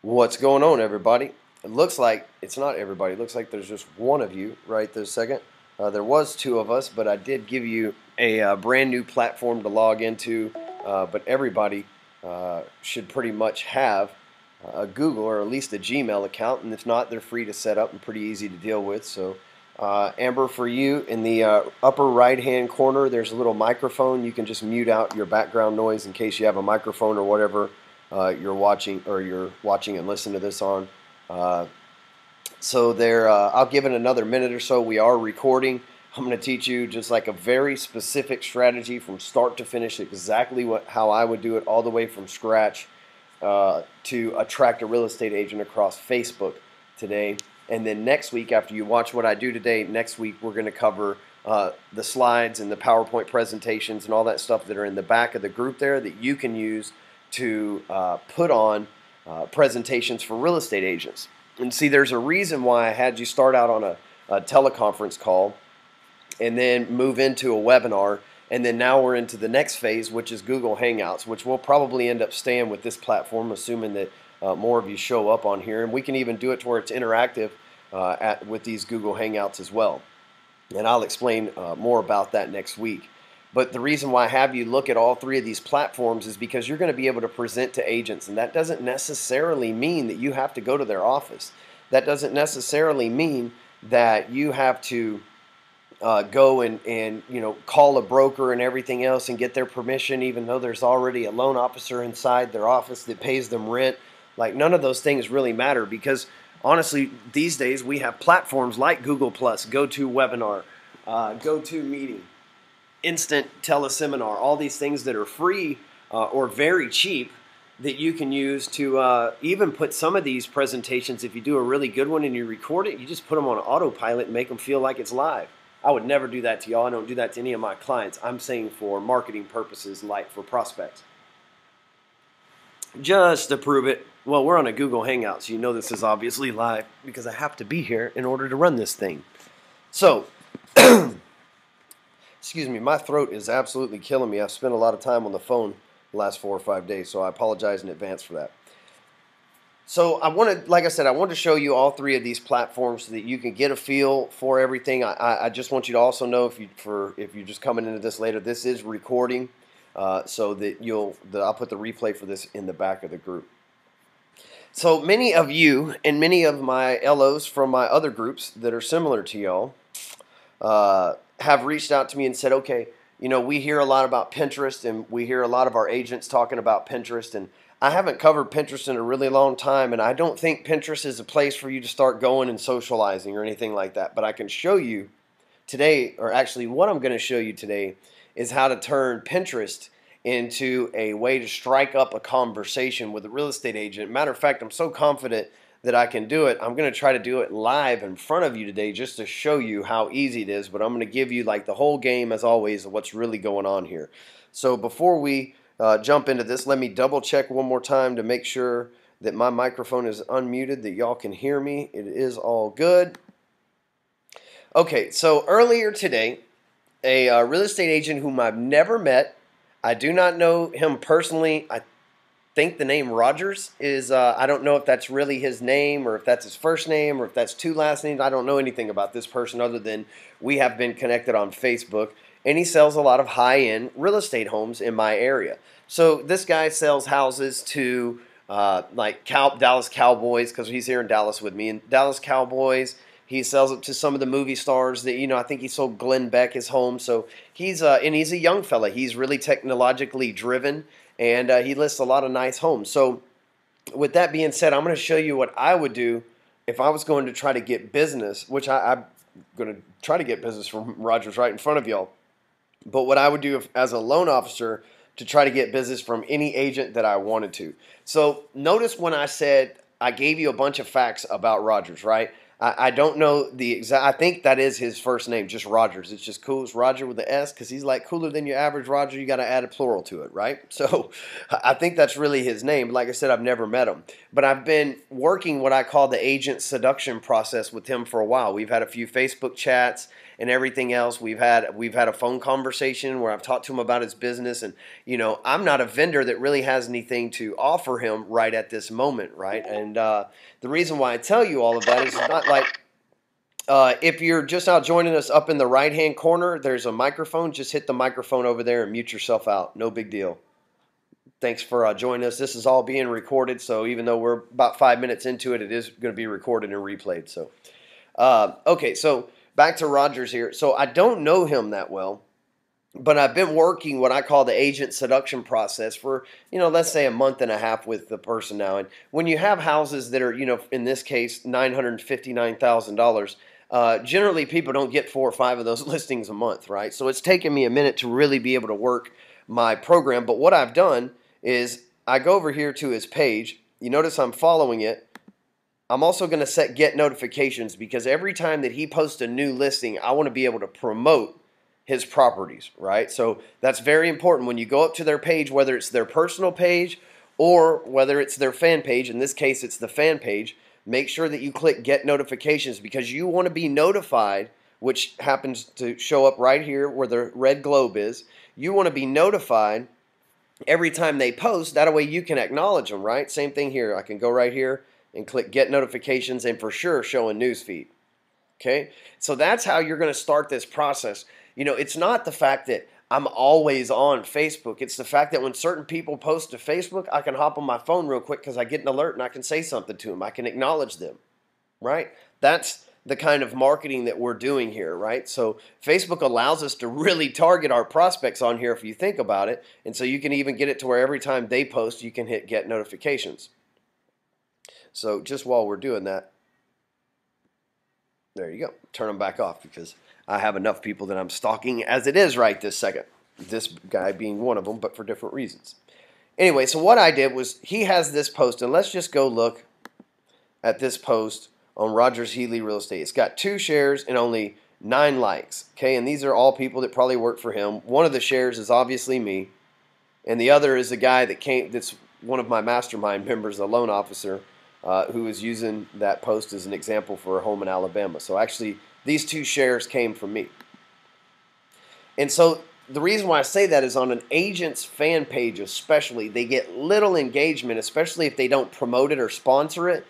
What's going on, everybody? It looks like it's not everybody. It looks like there's just one of you right this second. There was two of us, but I did give you a brand new platform to log into. But everybody should pretty much have a Google or at least a Gmail account, and if not, they're free to set up and pretty easy to deal with. So, Amber, for you, in the upper right-hand corner, there's a little microphone. You can just mute out your background noise in case you have a microphone or whatever you're watching and listen to this on. So there, I'll give it another minute or so. We are recording. I'm going to teach you just like a very specific strategy from start to finish, exactly how I would do it, all the way from scratch to attract a real estate agent across Facebook today. And then next week, after you watch what I do today, next week we're going to cover the slides and the PowerPoint presentations and all that stuff that are in the back of the group there that you can use to put on presentations for real estate agents. And see, there's a reason why I had you start out on a teleconference call and then move into a webinar, and then now we're into the next phase, which is Google Hangouts, which will probably end up staying with this platform, assuming that more of you show up on here. And we can even do it to where it's interactive with these Google Hangouts as well. And I'll explain more about that next week. But the reason why I have you look at all three of these platforms is because you're going to be able to present to agents. And that doesn't necessarily mean that you have to go to their office. That doesn't necessarily mean that you have to go and call a broker and everything else and get their permission, even though there's already a loan officer inside their office that pays them rent. Like, none of those things really matter, because honestly, these days we have platforms like Google+, GoToWebinar, GoToMeeting, Instant Teleseminar, all these things that are free or very cheap that you can use to even put some of these presentations. If you do a really good one and you record it, you just put them on autopilot and make them feel like it's live. I would never do that to y'all. I don't do that to any of my clients. I'm saying for marketing purposes, like for prospects. Just to prove it, well, we're on a Google Hangout, so you know this is obviously live because I have to be here in order to run this thing. So, excuse me, my throat is absolutely killing me. I've spent a lot of time on the phone the last 4 or 5 days, so I apologize in advance for that. So like I said, I wanted to show you all three of these platforms so that you can get a feel for everything. I just want you to also know, if you're just coming into this later, this is recording, so that I'll put the replay for this in the back of the group. So many of you and many of my LOs from my other groups that are similar to y'all have reached out to me and said, okay, we hear a lot about Pinterest, and we hear a lot of our agents talking about Pinterest, and I haven't covered Pinterest in a really long time, and I don't think Pinterest is a place for you to start going and socializing or anything like that. But I can show you today, or actually what I'm going to show you today, is how to turn Pinterest into a way to strike up a conversation with a real estate agent. Matter of fact, I'm so confident that I can do it, I'm going to try to do it live in front of you today just to show you how easy it is. But I'm going to give you like the whole game, as always, of what's really going on here. So before we jump into this, let me double check one more time to make sure that my microphone is unmuted, that y'all can hear me. It is all good. Okay, so earlier today, a real estate agent whom I've never met, I do not know him personally. I think the name Rogers is, I don't know if that's really his name or if that's his first name or if that's two last names. I don't know anything about this person other than we have been connected on Facebook. And he sells a lot of high-end real estate homes in my area. So this guy sells houses to Dallas Cowboys, because he's here in Dallas with me. And Dallas Cowboys, he sells it to some of the movie stars that, I think he sold Glenn Beck his home. So he's a young fella. He's really technologically driven, and he lists a lot of nice homes. So with that being said, I'm going to show you what I would do if I was going to try to get business, which I'm going to try to get business from Rogers right in front of y'all. But what I would do as a loan officer to try to get business from any agent that I wanted to. So notice when I said I gave you a bunch of facts about Rogers, right? I don't know the exact, I think that is his first name, just Rogers. It's just cool. It's Roger with the S, because he's like cooler than your average Roger. You got to add a plural to it, right? So I think that's really his name. Like I said, I've never met him. But I've been working what I call the agent seduction process with him for a while. We've had a few Facebook chats, and everything else. We've had a phone conversation where I've talked to him about his business, and I'm not a vendor that really has anything to offer him right at this moment, right? And the reason why I tell you all of that is not like if you're just now joining us, up in the right-hand corner, there's a microphone. Just hit the microphone over there and mute yourself out. No big deal. Thanks for joining us. This is all being recorded, so even though we're about 5 minutes into it, it is going to be recorded and replayed. So, okay, so back to Rogers here. So I don't know him that well, but I've been working what I call the agent seduction process for, let's say a month and a half with the person now. And when you have houses that are, in this case, $959,000, generally people don't get 4 or 5 of those listings a month, right? So it's taken me a minute to really be able to work my program. But what I've done is I go over here to his page. You notice I'm following it. I'm also going to set get notifications because every time that he posts a new listing, I want to be able to promote his properties, right? So that's very important. When you go up to their page, whether it's their personal page or whether it's their fan page, in this case it's the fan page, make sure that you click get notifications because you want to be notified, which happens to show up right here where the red globe is. You want to be notified every time they post. That way you can acknowledge them, right? Same thing here. I can go right here and click get notifications and for sure show a newsfeed. Okay? So that's how you're going to start this process. It's not the fact that I'm always on Facebook. It's the fact that when certain people post to Facebook, I can hop on my phone real quick because I get an alert and I can say something to them. I can acknowledge them, right? That's the kind of marketing that we're doing here, right? So Facebook allows us to really target our prospects on here if you think about it. And so you can even get it to where every time they post, you can hit get notifications. So just while we're doing that, there you go. Turn them back off because I have enough people that I'm stalking as it is right this second. This guy being one of them, but for different reasons. Anyway, so what I did was he has this post, and let's just go look at this post on Rogers Healy Real Estate. It's got 2 shares and only 9 likes. Okay, and these are all people that probably work for him. One of the shares is obviously me, and the other is a guy that's one of my mastermind members, a loan officer, who is using that post as an example for a home in Alabama. So actually, these 2 shares came from me. And so the reason why I say that is on an agent's fan page especially, they get little engagement, especially if they don't promote it or sponsor it.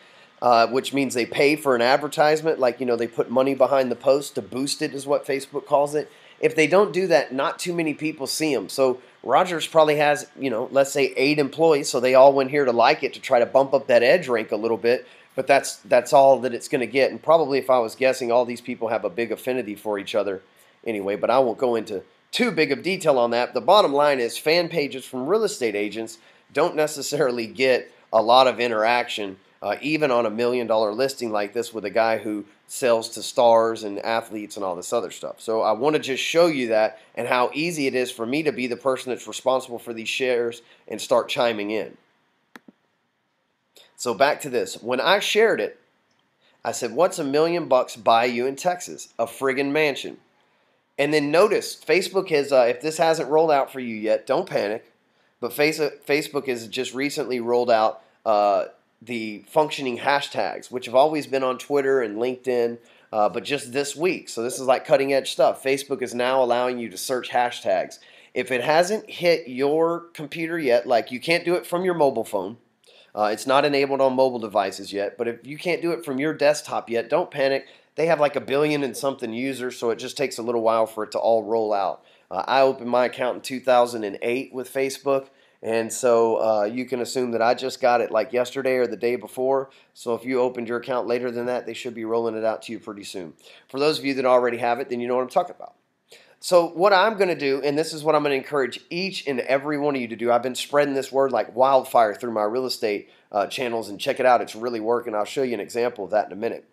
Which means they pay for an advertisement, like, they put money behind the post to boost it is what Facebook calls it. If they don't do that, not too many people see them. So Rogers probably has, let's say 8 employees, so they all went here to like it to try to bump up that edge rank a little bit, but that's all that it's going to get. And probably if I was guessing, all these people have a big affinity for each other anyway, but I won't go into too big of detail on that. The bottom line is fan pages from real estate agents don't necessarily get a lot of interaction. Even on $1 million listing like this with a guy who sells to stars and athletes and all this other stuff. So I want to just show you that and how easy it is for me to be the person that's responsible for these shares and start chiming in. So back to this. When I shared it, I said, what's $1 million buy you in Texas? A friggin' mansion. And then notice, Facebook has, if this hasn't rolled out for you yet, don't panic. But Facebook has just recently rolled out the functioning hashtags, which have always been on Twitter and LinkedIn, but just this week. So this is like cutting edge stuff. Facebook is now allowing you to search hashtags. If it hasn't hit your computer yet, like you can't do it from your mobile phone. It's not enabled on mobile devices yet, but if you can't do it from your desktop yet, don't panic. They have like 1 billion and something users, so it just takes a little while for it to all roll out. I opened my account in 2008 with Facebook. And so you can assume that I just got it like yesterday or the day before. So if you opened your account later than that, they should be rolling it out to you pretty soon. For those of you that already have it, then you know what I'm talking about. So what I'm going to do, and this is what I'm going to encourage each and every one of you to do. I've been spreading this word like wildfire through my real estate channels, and check it out. It's really working. I'll show you an example of that in a minute.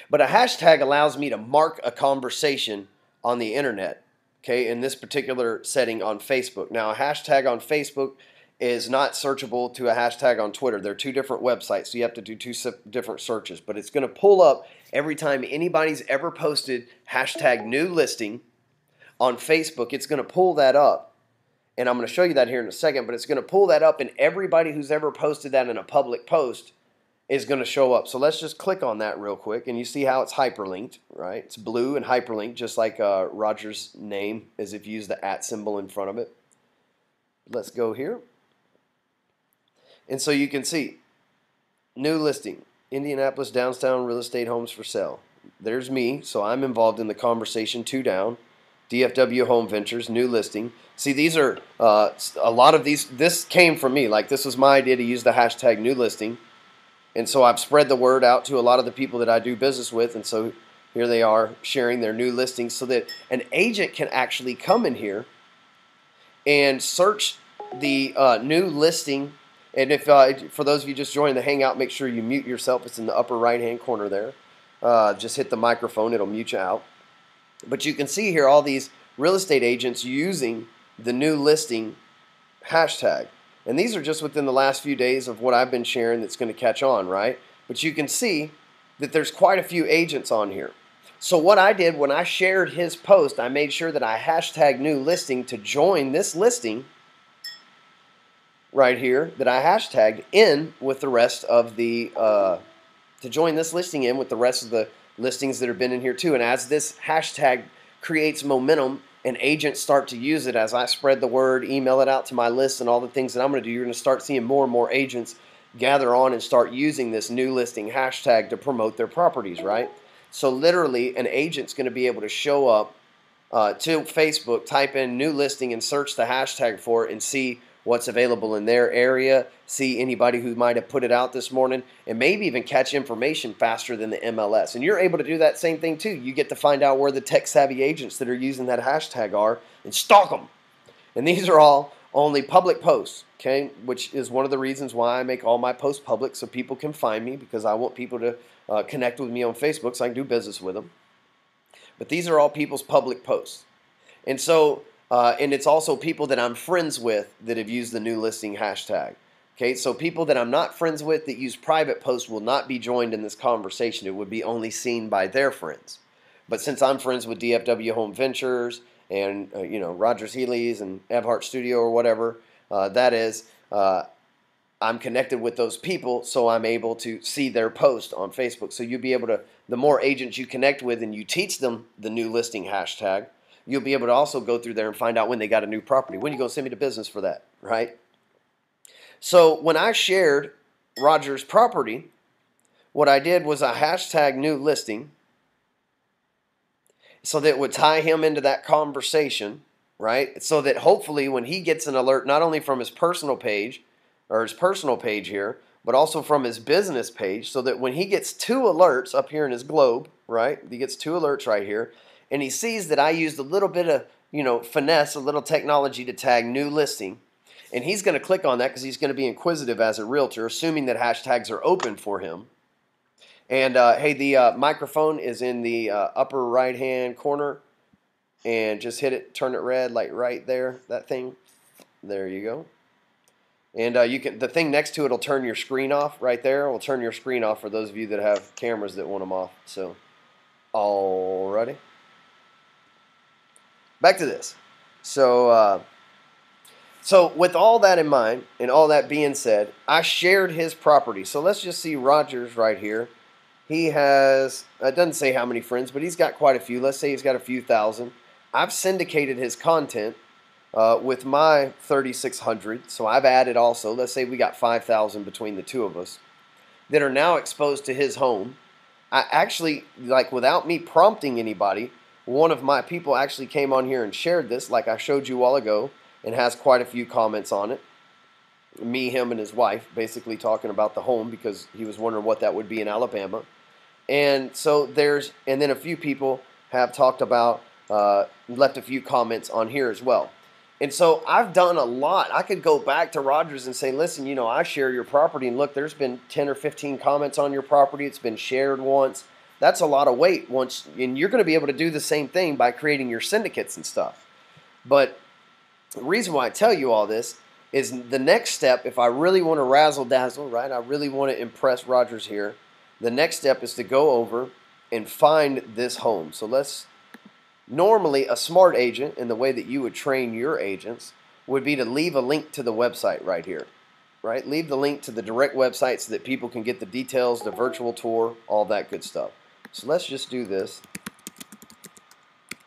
But a hashtag allows me to mark a conversation on the internet. Okay, in this particular setting on Facebook. Now, a hashtag on Facebook is not searchable to a hashtag on Twitter. They're 2 different websites, so you have to do 2 different searches. But it's going to pull up every time anybody's ever posted hashtag new listing on Facebook. It's going to pull that up, and I'm going to show you that here in a second, but it's going to pull that up, and everybody who's ever posted that in a public post is going to show up. So let's just click on that real quick, and you see how it's hyperlinked, right? It's blue and hyperlinked, just like Roger's name, as if you use the @ symbol in front of it. Let's go here. And so you can see, new listing, Indianapolis downtown real estate homes for sale. There's me, so I'm involved in the conversation, 2 down. DFW Home Ventures, new listing. See, these are, a lot of these, this came from me. Like, this was my idea to use the hashtag new listing. And so I've spread the word out to a lot of the people that I do business with. And so here they are sharing their new listings so that an agent can actually come in here and search the new listing. And if for those of you just joining the Hangout, make sure you mute yourself. It's in the upper right-hand corner there. Just hit the microphone. It'll mute you out. But you can see here all these real estate agents using the new listing hashtag. And these are just within the last few days of what I've been sharing that's going to catch on, right? But you can see that there's quite a few agents on here. So what I did when I shared his post, I made sure that I hashtag new listing to join this listing right here that I hashtagged in with the rest of the, to join this listing in with the rest of the listings that have been in here too. And as this hashtag creates momentum and agents start to use it, as I spread the word, email it out to my list and all the things that I'm going to do, you're going to start seeing more and more agents gather on and start using this new listing hashtag to promote their properties, right? So literally an agent's going to be able to show up to Facebook, type in new listing and search the hashtag for it and see what's available in their area, see anybody who might have put it out this morning, and maybe even catch information faster than the MLS. And you're able to do that same thing too. You get to find out where the tech-savvy agents that are using that hashtag are and stalk them. And these are all only public posts, okay, which is one of the reasons why I make all my posts public so people can find me, because I want people to connect with me on Facebook so I can do business with them. But these are all people's public posts. And so and it's also people that I'm friends with that have used the new listing hashtag. Okay, so people that I'm not friends with that use private posts will not be joined in this conversation. It would be only seen by their friends. But since I'm friends with DFW Home Ventures and Rogers Healy's and Evhart Studio or whatever that is, I'm connected with those people, so I'm able to see their post on Facebook. So you'll be able to, the more agents you connect with and you teach them the new listing hashtag, you'll be able to also go through there and find out when they got a new property. When are you going to send me to business for that, right? So when I shared Roger's property, what I did was I hashtag new listing so that it would tie him into that conversation, right? So that hopefully when he gets an alert, not only from his personal page here, but also from his business page, so that when he gets 2 alerts up here in his globe, right? He gets 2 alerts right here, and he sees that I used a little bit of, finesse, a little technology to tag new listing. And he's going to click on that because he's going to be inquisitive as a realtor, assuming that hashtags are open for him. And, hey, the microphone is in the upper right-hand corner. And just hit it, turn it red, like right there, that thing. There you go. And the thing next to it will turn your screen off right there. It will turn your screen off for those of you that have cameras that want them off. So, alrighty. Back to this. So with all that in mind and all that being said, I shared his property. So let's just see Rogers right here. He has, it doesn't say how many friends, but he's got quite a few. Let's say he's got a few thousand. I've syndicated his content with my 3,600. So I've added also, let's say we got 5,000 between the two of us that are now exposed to his home. I actually, like without me prompting anybody, one of my people actually came on here and shared this like I showed you a while ago and has quite a few comments on it. Me, him, and his wife basically talking about the home because he was wondering what that would be in Alabama. And so and then a few people have talked about, left a few comments on here as well. And so I've done a lot. I could go back to Rogers and say, listen, I share your property and look, there's been 10 or 15 comments on your property. It's been shared once. That's a lot of weight once, and you're going to be able to do the same thing by creating your syndicates and stuff. But the reason why I tell you all this is the next step, if I really want to razzle dazzle, right? I really want to impress Rogers here. The next step is to go over and find this home. So normally a smart agent, in the way that you would train your agents, would be to leave a link to the website right here. right? Leave the link to the direct website so that people can get the details, the virtual tour, all that good stuff. So let's just do this.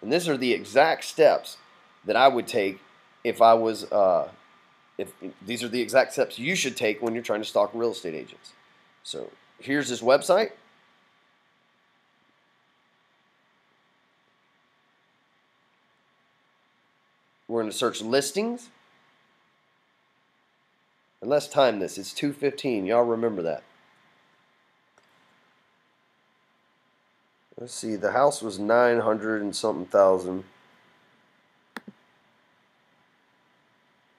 And these are the exact steps that I would take if I was, if these are the exact steps you should take when you're trying to stalk real estate agents. So here's his website. We're going to search listings. And let's time this. It's 2:15. Y'all remember that. Let's see. The house was 900 and something thousand.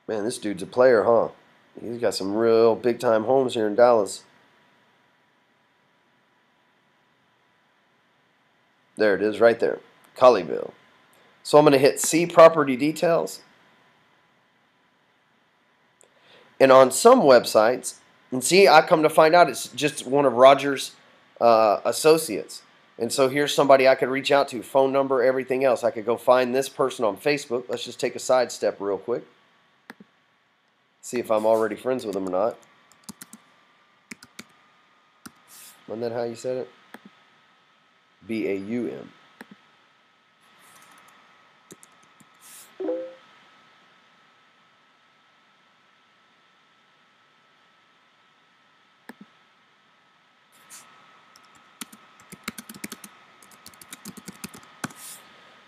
Man, this dude's a player, huh? He's got some real big-time homes here in Dallas. There it is right there. Colleyville. So I'm going to hit See Property Details. And on some websites, and see, I come to find out it's just one of Roger's associates. And so here's somebody I could reach out to, phone number, everything else. I could go find this person on Facebook. Let's just take a side step real quick. See if I'm already friends with him or not. Wasn't that how you said it? B-A-U-M.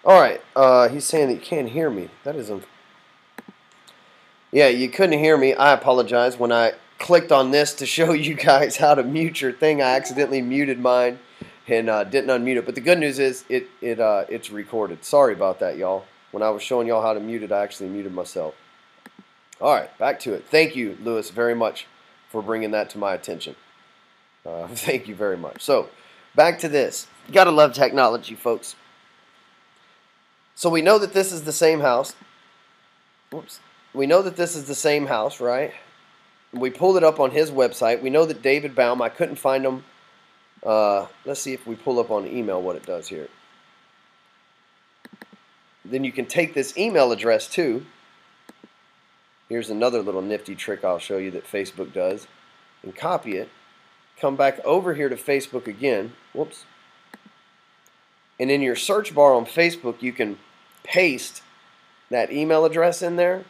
All right, he's saying that you can't hear me. That isn't. Yeah, you couldn't hear me. I apologize. When I clicked on this to show you guys how to mute your thing, I accidentally muted mine and didn't unmute it. But the good news is it's recorded. Sorry about that, y'all. When I was showing y'all how to mute it, I actually muted myself. All right, back to it. Thank you, Lewis, very much for bringing that to my attention. Thank you very much. So, back to this. You gotta love technology, folks. So we know that this is the same house. Whoops. We know that this is the same house, right? We pulled it up on his website. We know that David Baum, I couldn't find him. Let's see if we pull up on email what it does here. Then you can take this email address too. Here's another little nifty trick I'll show you that Facebook does. And copy it. Come back over here to Facebook again. Whoops. And in your search bar on Facebook, you can paste that email address in there.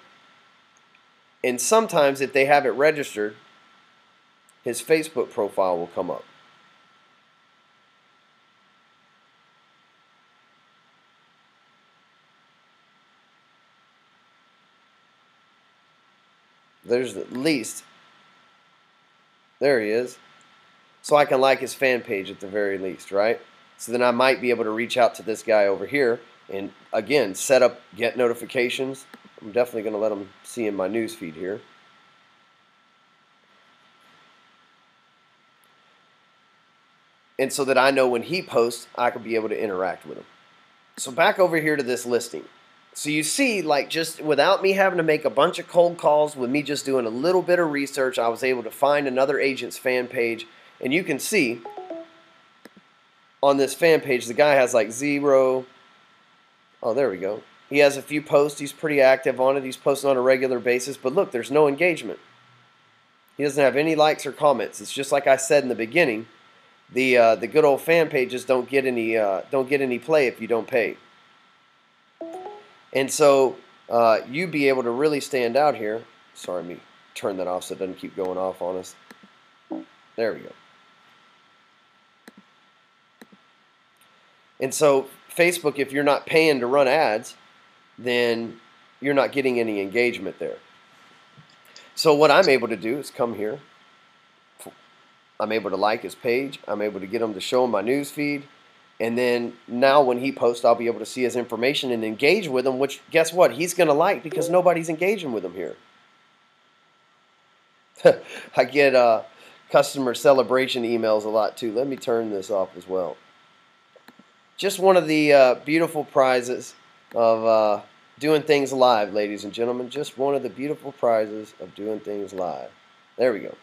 And sometimes if they have it registered, his Facebook profile will come up. There's at least, there he is. So I can like his fan page at the very least, right? So then I might be able to reach out to this guy over here and, again, set up get notifications. I'm definitely going to let him see in my news feed here. And so that I know when he posts, I could be able to interact with him. So back over here to this listing. So you see, like, just without me having to make a bunch of cold calls, with me just doing a little bit of research, I was able to find another agent's fan page. And you can see on this fan page, the guy has like 0. Oh, there we go. He has a few posts. He's pretty active on it. He's posting on a regular basis. But look, there's no engagement. He doesn't have any likes or comments. It's just like I said in the beginning. The good old fan pages don't get any play if you don't pay. And so you be able to really stand out here. Sorry, let me turn that off so it doesn't keep going off on us. There we go. And so Facebook, if you're not paying to run ads, then you're not getting any engagement there. So what I'm able to do is come here. I'm able to like his page. I'm able to get him to show him my news feed. And then now when he posts, I'll be able to see his information and engage with him, which, guess what? He's going to like because nobody's engaging with him here. I get customer celebration emails a lot too. Let me turn this off as well. Just one of the beautiful prizes of doing things live, ladies and gentlemen. Just one of the beautiful prizes of doing things live. There we go.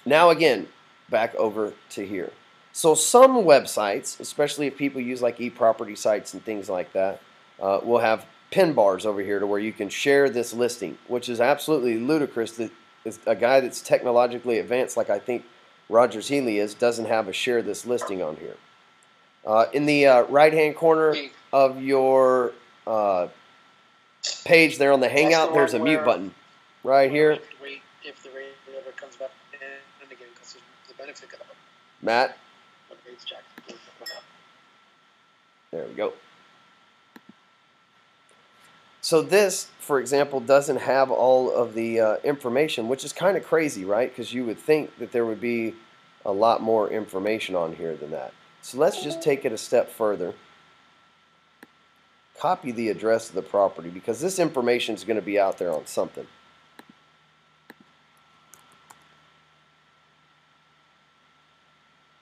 Now again, back over to here. So some websites, especially if people use like e-property sites and things like that, will have pin bars over here to where you can share this listing, which is absolutely ludicrous that a guy that's technologically advanced like I think Rogers Healy is doesn't have a share this listing on here. In the right-hand corner of your page there on the Hangout, there's a mute button right here. Wait if the rate ever comes back in again, because the benefit of it. Matt? When rates check. There we go. So this, for example, doesn't have all of the information, which is kind of crazy, right? Because you would think that there would be a lot more information on here than that. So let's just take it a step further. Copy the address of the property, because this information is going to be out there on something.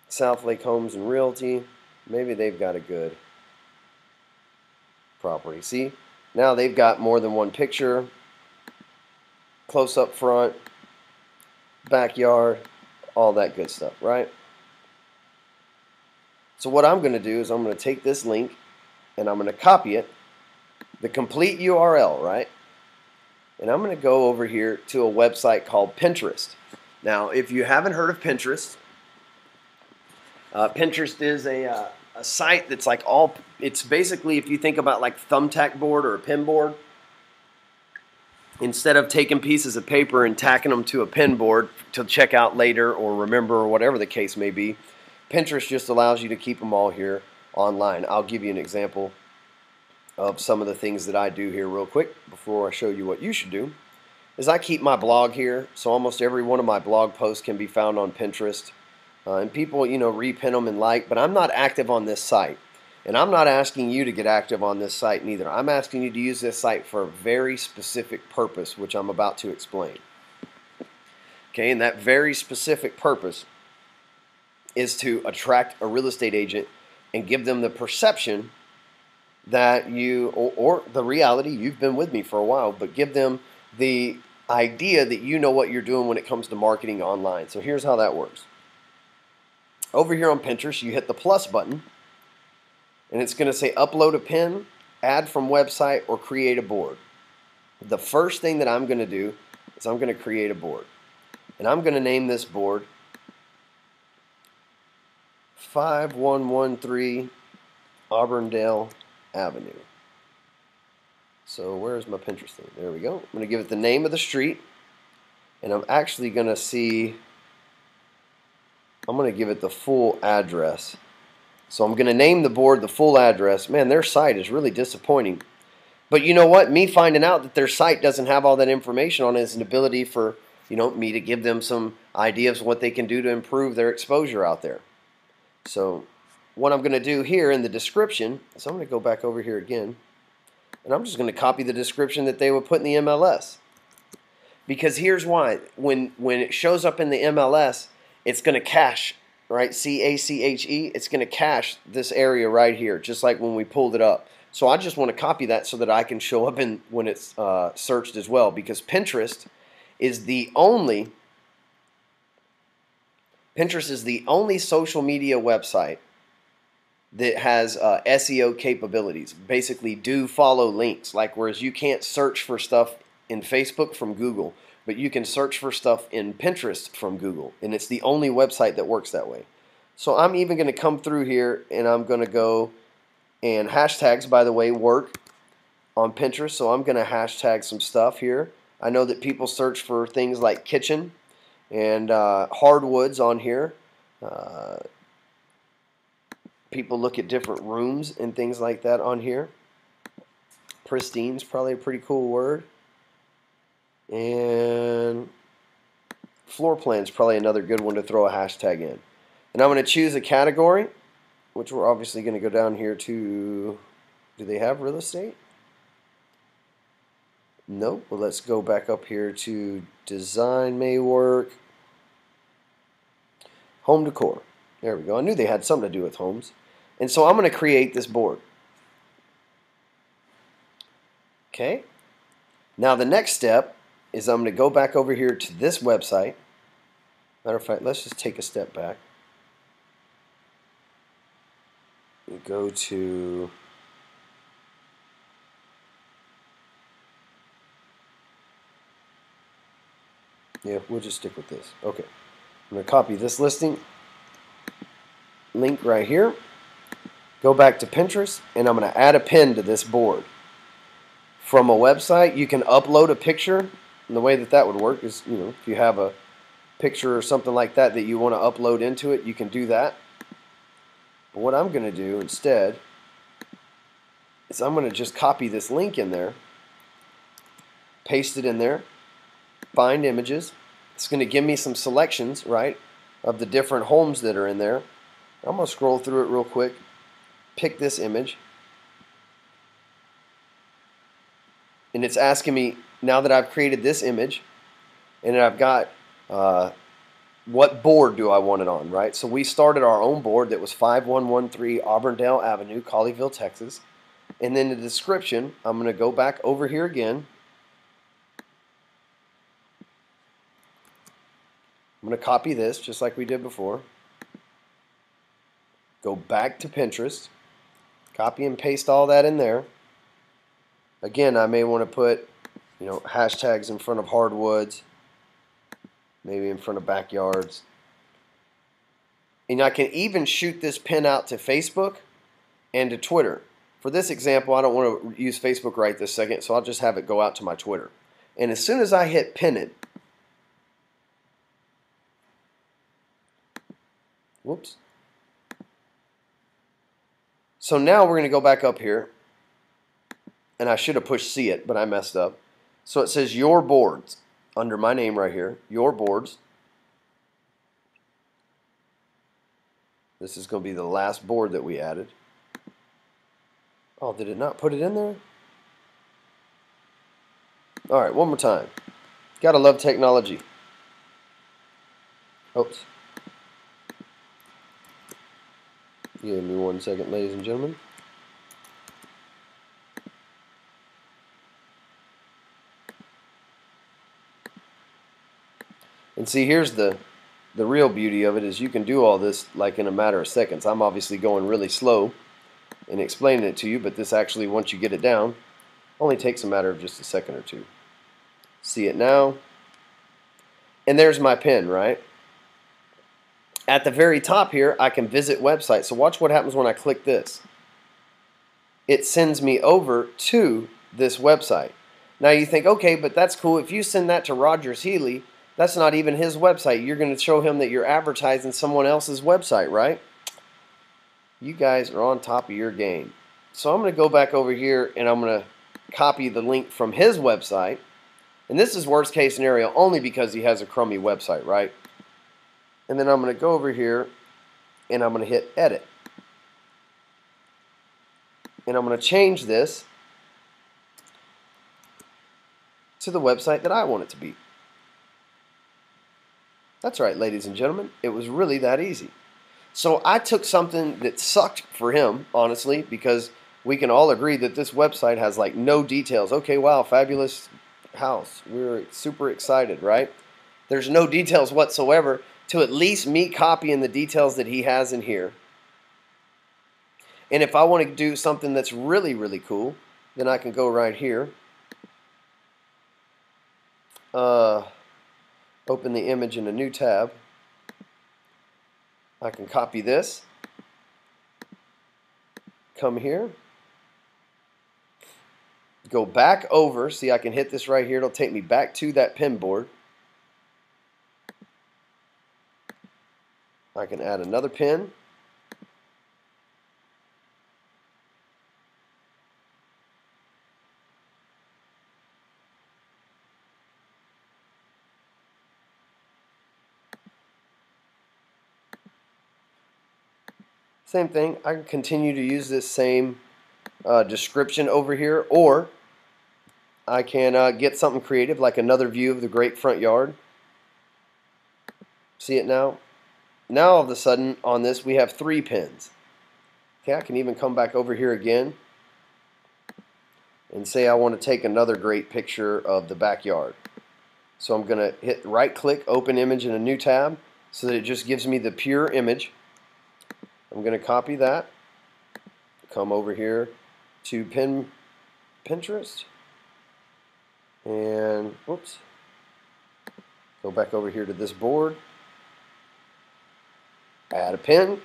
South Lake Homes and Realty. Maybe they've got a good property. See? Now they've got more than one picture. Close up front. Backyard. All that good stuff, right? So what I'm going to do is I'm going to take this link and I'm going to copy it. The complete URL, right? And I'm going to go over here to a website called Pinterest. Now, if you haven't heard of Pinterest, Pinterest is a site that's like it's basically, if you think about like thumbtack board or a pin board, instead of taking pieces of paper and tacking them to a pin board to check out later or remember or whatever the case may be, Pinterest just allows you to keep them all here online. I'll give you an example of some of the things that I do here real quick before I show you what you should do. Is I keep my blog here, so almost every one of my blog posts can be found on Pinterest. And people, you know, repin them and like, but I'm not active on this site. And I'm not asking you to get active on this site neither. I'm asking you to use this site for a very specific purpose, which I'm about to explain. Okay, and that very specific purpose is to attract a real estate agent and give them the perception that you, or the reality, you've been with me for a while, but give them the idea that you know what you're doing when it comes to marketing online. So here's how that works. Over here on Pinterest, you hit the plus button, and it's going to say upload a pin, add from website, or create a board. The first thing that I'm going to do is I'm going to create a board. And I'm going to name this board 5113 Auburndale Avenue. So where's my Pinterest thing? There we go. I'm going to give it the name of the street, and I'm actually going to see, I'm going to give it the full address. So I'm going to name the board the full address. Man, their site is really disappointing. But you know what? Me finding out that their site doesn't have all that information on it is an ability for, you know, me to give them some ideas of what they can do to improve their exposure out there. So what I'm going to do here in the description is I'm going to go back over here again, and I'm just going to copy the description that they would put in the MLS. Because here's why. When it shows up in the MLS, it's going to cache, right? C-A-C-H-E. It's going to cache this area right here, just like when we pulled it up. So I just want to copy that so that I can show up in when it's searched as well. Because Pinterest is the only social media website that has SEO capabilities. Basically, do follow links. Like whereas you can't search for stuff in Facebook from Google, but you can search for stuff in Pinterest from Google. And it's the only website that works that way. So I'm even going to come through here and I'm going to go, and hashtags, by the way, work on Pinterest. So I'm going to hashtag some stuff here. I know that people search for things like kitchen and hardwoods on here. People look at different rooms and things like that on here. Pristine's probably a pretty cool word. And floor plan's probably another good one to throw a hashtag in. And I'm going to choose a category, which we're obviously going to go down here to, do they have real estate? Nope. Well, let's go back up here to design may work. Home decor. There we go. I knew they had something to do with homes. And so I'm going to create this board. Okay. Now the next step is I'm going to go back over here to this website. Matter of fact, let's just take a step back. We go to Yeah, we'll just stick with this. Okay. I'm going to copy this listing link right here. Go back to Pinterest, and I'm going to add a pin to this board. From a website, you can upload a picture. And the way that that would work is, if you have a picture or something like that that you want to upload into it, you can do that. But what I'm going to do instead is I'm going to just copy this link in there, paste it in there, find images. It's going to give me some selections, right, of the different homes that are in there. I'm going to scroll through it real quick, pick this image, and it's asking me, now that I've created this image, and I've got what board do I want it on, right? So we started our own board that was 5113 Auburndale Avenue, Colleyville, Texas. And then the description, I'm going to go back over here again. I'm going to copy this just like we did before. Go back to Pinterest. Copy and paste all that in there. Again, I may want to put, hashtags in front of hardwoods, maybe in front of backyards. And I can even shoot this pin out to Facebook and to Twitter. For this example, I don't want to use Facebook right this second, so I'll just have it go out to my Twitter. And as soon as I hit pin it, whoops. So now we're going to go back up here, and I should have pushed see it, but I messed up. So it says your boards under my name right here, your boards. This is going to be the last board that we added. Oh, did it not put it in there? All right, one more time. Gotta love technology. Oops. Give me 1 second, ladies and gentlemen. And see, here's the real beauty of it is you can do all this like in a matter of seconds. I'm obviously going really slow and explaining it to you, but this actually, once you get it down, only takes a matter of just a second or two. See it now? And there's my pin, right? At the very top here, I can visit websites. So watch what happens when I click this. It sends me over to this website. Now you think, okay, but that's cool. If you send that to Rogers Healy, that's not even his website. You're going to show him that you're advertising someone else's website, right? You guys are on top of your game. So I'm going to go back over here and I'm going to copy the link from his website. And this is worst case scenario only because he has a crummy website, right? And then I'm going to go over here and I'm going to hit edit. And I'm going to change this to the website that I want it to be. That's right, ladies and gentlemen. It was really that easy. So I took something that sucked for him, honestly, because we can all agree that this website has like no details. Okay, wow, fabulous house. We're super excited, right? There's no details whatsoever to at least me copying the details that he has in here. And if I want to do something that's really, really cool, then I can go right here. Open the image in a new tab. I can copy this, come here, go back over. See, I can hit this right here. It'll take me back to that pin board. I can add another pin. Same thing. I can continue to use this same description over here, or I can get something creative like another view of the great front yard. See it now? Now all of a sudden on this we have 3 pins. Okay, I can even come back over here again and say I want to take another great picture of the backyard. So I'm going to hit right click, open image in a new tab so that it just gives me the pure image. I'm going to copy that, come over here to Pinterest, and whoops, Go back over here to this board. Add a pin.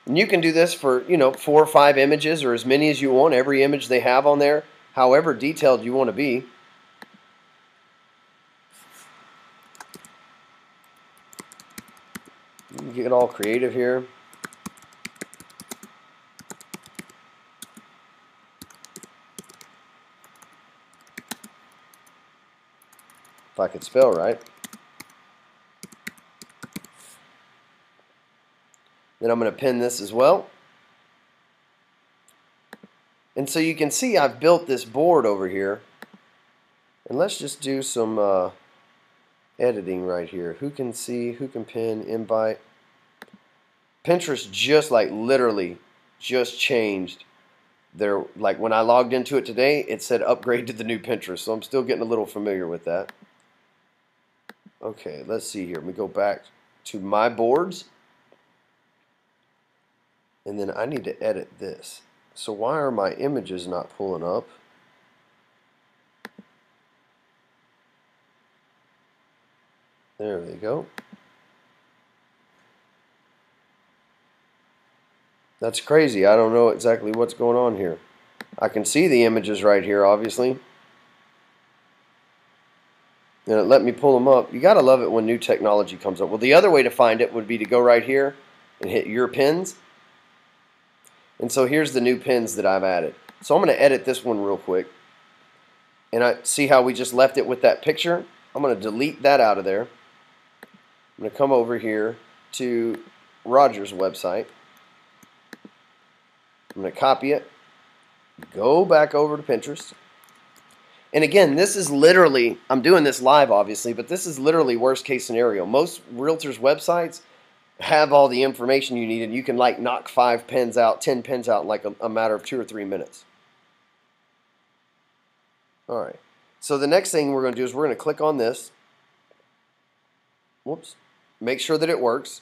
And you can do this for, 4 or 5 images or as many as you want. Every image they have on there, however detailed you want to be. You can get all creative here. If I could spell right. Then I'm going to pin this as well. And so you can see I've built this board over here. And let's just do some editing right here. Who can see, who can pin, invite. Pinterest just like literally just changed their, like when I logged into it today, it said upgrade to the new Pinterest. So I'm still getting a little familiar with that. Okay, let's see here. Let me go back to my boards. And then I need to edit this. So why are my images not pulling up? There we go. That's crazy. I don't know exactly what's going on here. I can see the images right here, obviously. And it let me pull them up. You got to love it when new technology comes up. Well, the other way to find it would be to go right here and hit your pins. And so here's the new pins that I've added. So I'm going to edit this one real quick. And I see how we just left it with that picture. I'm going to delete that out of there. I'm going to come over here to Roger's website. I'm going to copy it. Go back over to Pinterest. And again, this is literally, I'm doing this live obviously, but this is literally worst case scenario. Most realtors' websites have all the information you need, and you can like knock 5 pins out, 10 pins out in like a matter of 2 or 3 minutes. All right. So the next thing we're going to do is we're going to click on this. Whoops. Make sure that it works.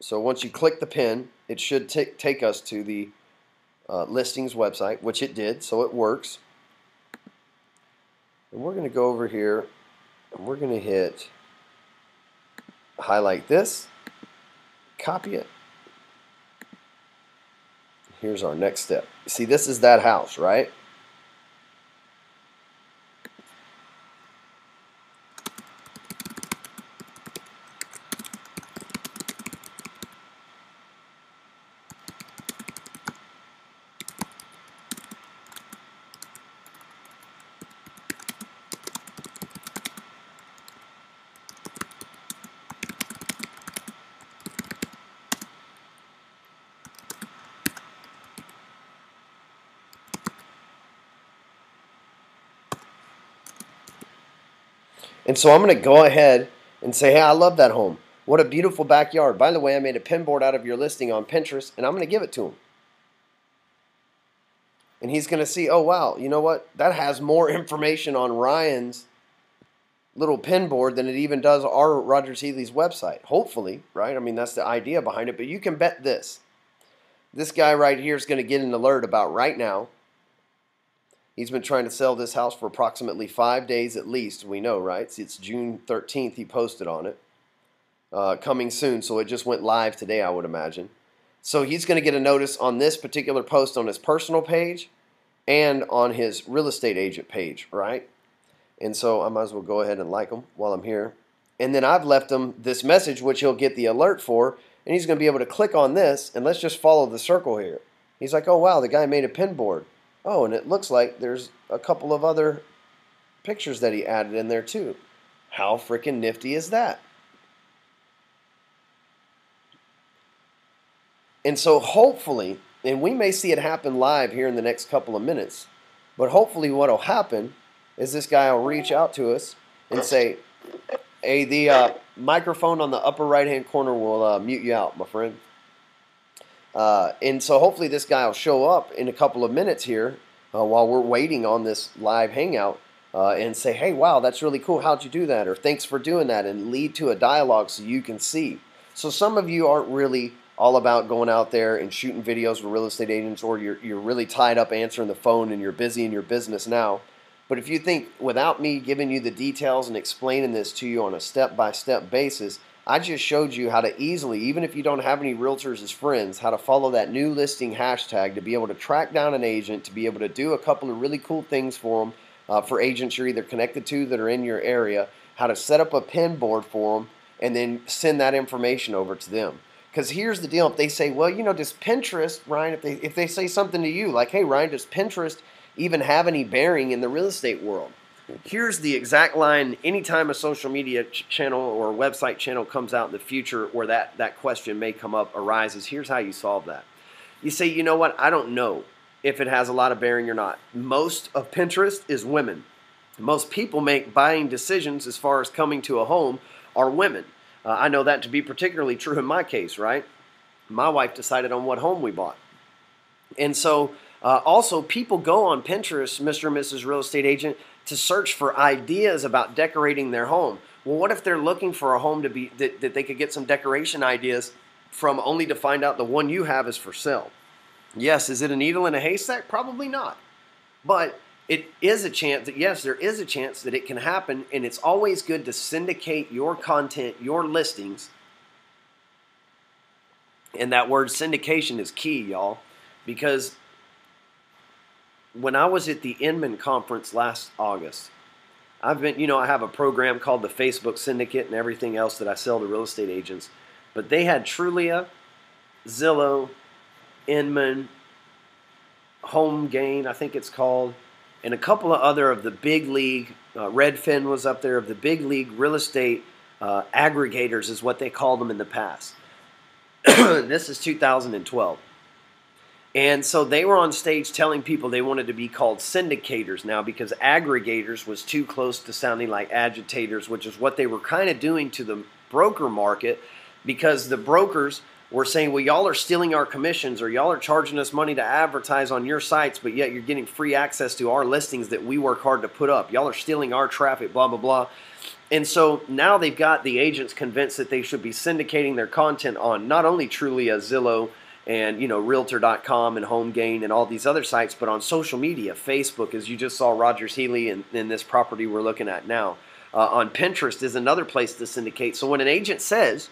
So once you click the pin, it should take us to the listings website, which it did, so it works. And we're going to go over here, and we're going to hit highlight this, copy it. Here's our next step. See, this is that house, right? And so I'm going to go ahead and say, hey, I love that home. What a beautiful backyard. By the way, I made a pin board out of your listing on Pinterest, and I'm going to give it to him. And he's going to see, oh, wow, you know what? That has more information on Ryan's little pin board than it even does our Rogers Healy's website. Hopefully, right? I mean, that's the idea behind it. But you can bet this. This guy right here is going to get an alert about right now. He's been trying to sell this house for approximately 5 days at least. We know, right? It's June 13th he posted on it. Coming soon, so it just went live today, I would imagine. So he's going to get a notice on this particular post on his personal page and on his real estate agent page, right? And so I might as well go ahead and like him while I'm here. And then I've left him this message, which he'll get the alert for, and he's going to be able to click on this, and let's just follow the circle here. He's like, oh, wow, the guy made a pin board. Oh, and it looks like there's a couple of other pictures that he added in there too. How freaking nifty is that? And so hopefully, and we may see it happen live here in the next couple of minutes, but hopefully what will happen is this guy will reach out to us and say, hey, the microphone on the upper right-hand corner will mute you out, my friend. And so hopefully this guy will show up in a couple of minutes here while we're waiting on this live hangout and say, hey, wow, that's really cool. How'd you do that? Or thanks for doing that, and lead to a dialogue so you can see. So some of you aren't really all about going out there and shooting videos with real estate agents, or you're really tied up answering the phone and you're busy in your business now. But if you think without me giving you the details and explaining this to you on a step-by-step basis, I just showed you how to easily, even if you don't have any realtors as friends, how to follow that new listing hashtag to be able to track down an agent, to be able to do a couple of really cool things for them, for agents you're either connected to that are in your area, how to set up a pin board for them, and then send that information over to them. Because here's the deal. If they say, well, does Pinterest, Ryan, if they say something to you like, hey, Ryan, does Pinterest even have any bearing in the real estate world? Here's the exact line. Anytime a social media channel or a website channel comes out in the future where that question may come up, arises, here's how you solve that. You say, you know what, I don't know if it has a lot of bearing or not. Most of Pinterest is women. Most people make buying decisions as far as coming to a home are women. I know that to be particularly true in my case, right? My wife decided on what home we bought. And so also people go on Pinterest, Mr. and Mrs. Real Estate Agent, to search for ideas about decorating their home. Well, what if they're looking for a home to be that they could get some decoration ideas from, only to find out the one you have is for sale? Yes, is it a needle in a haystack? Probably not. But it is a chance that, yes, there is a chance that it can happen, and it's always good to syndicate your content, your listings. And that word syndication is key, y'all, because when I was at the Inman conference last August, I have a program called the Facebook Syndicate and everything else that I sell to real estate agents. But they had Trulia, Zillow, Inman, Home Gain, I think it's called, and a couple of other of the big league, Redfin was up there, of the big league real estate aggregators is what they called them in the past. This is 2012. And so they were on stage telling people they wanted to be called syndicators now, because aggregators was too close to sounding like agitators, which is what they were kind of doing to the broker market, because the brokers were saying, well, y'all are stealing our commissions, or y'all are charging us money to advertise on your sites, but yet you're getting free access to our listings that we work hard to put up. Y'all are stealing our traffic, blah, blah, blah. And so now they've got the agents convinced that they should be syndicating their content on not only Trulia, Zillow, and Realtor.com and Home Gain and all these other sites, but on social media, Facebook, as you just saw Rogers Healy in this property we're looking at now. On Pinterest is another place to syndicate. So when an agent says,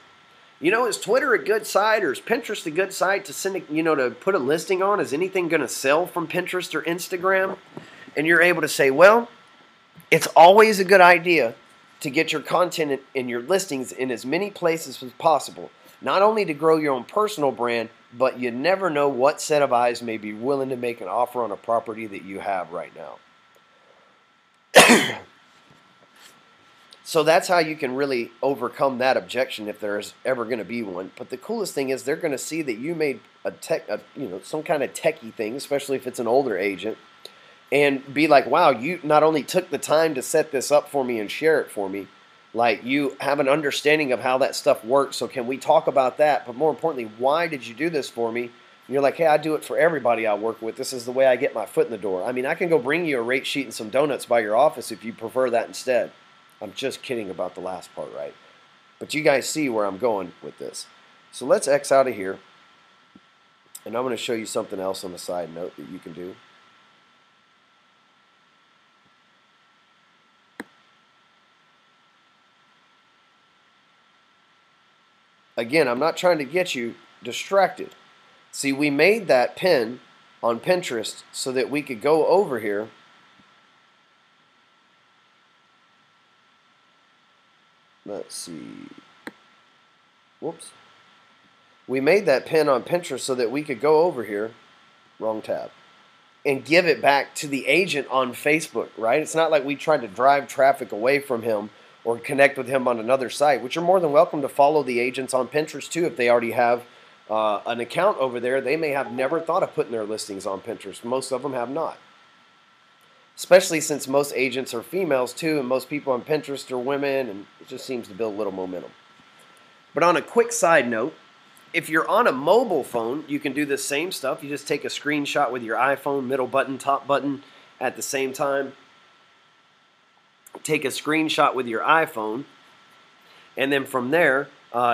is Twitter a good site, or is Pinterest a good site to to put a listing on? Is anything going to sell from Pinterest or Instagram? And you're able to say, well, it's always a good idea to get your content and your listings in as many places as possible. Not only to grow your own personal brand, but you never know what set of eyes may be willing to make an offer on a property that you have right now. So that's how you can really overcome that objection if there's ever going to be one. But the coolest thing is they're going to see that you made some kind of techie thing, especially if it's an older agent, and be like, wow, you not only took the time to set this up for me and share it for me, like you have an understanding of how that stuff works. So can we talk about that? But more importantly, why did you do this for me? And you're like, hey, I do it for everybody I work with. This is the way I get my foot in the door. I mean, I can go bring you a rate sheet and some donuts by your office if you prefer that instead. I'm just kidding about the last part, right? But you guys see where I'm going with this. So let's X out of here. And I'm going to show you something else on the side note that you can do. Again, I'm not trying to get you distracted. See, we made that pin on Pinterest so that we could go over here Let's see. Whoops. We made that pin on Pinterest so that we could go over here, wrong tab, and give it back to the agent on Facebook, right? It's not like we tried to drive traffic away from him or connect with him on another site, which you're more than welcome to follow the agents on Pinterest too if they already have an account over there. They may have never thought of putting their listings on Pinterest. Most of them have not. Especially since most agents are females too, and most people on Pinterest are women, and it just seems to build a little momentum. But on a quick side note, if you're on a mobile phone, you can do the same stuff. You just take a screenshot with your iPhone, middle button, top button at the same time. Take a screenshot with your iPhone, and then from there,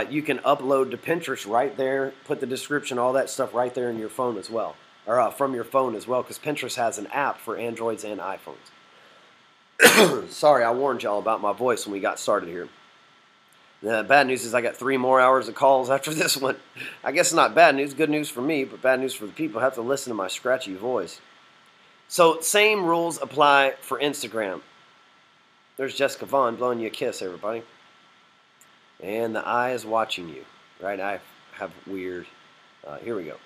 you can upload to Pinterest right there, put the description, all that stuff right there in your phone as well. Or from your phone as well, because Pinterest has an app for Androids and iPhones. Sorry, I warned y'all about my voice when we got started here. The bad news is I got 3 more hours of calls after this one. I guess it's not bad news, good news for me, but bad news for the people who have to listen to my scratchy voice. So, same rules apply for Instagram. There's Jessica Vaughn blowing you a kiss, everybody. And the eye is watching you, right? I have weird. Here we go.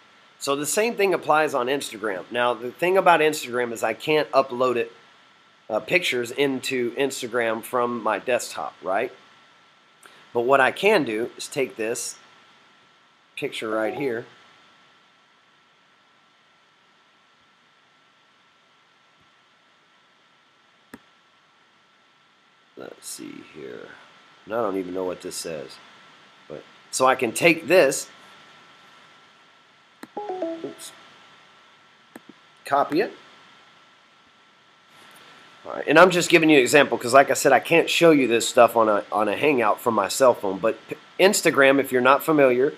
So the same thing applies on Instagram. Now, the thing about Instagram is I can't upload it, pictures into Instagram from my desktop, right? But what I can do is take this picture right here. Let's see here. And I don't even know what this says. But so I can take this, oops, copy it. All right, and I'm just giving you an example because, like I said, I can't show you this stuff on a Hangout from my cell phone. But Instagram, if you're not familiar,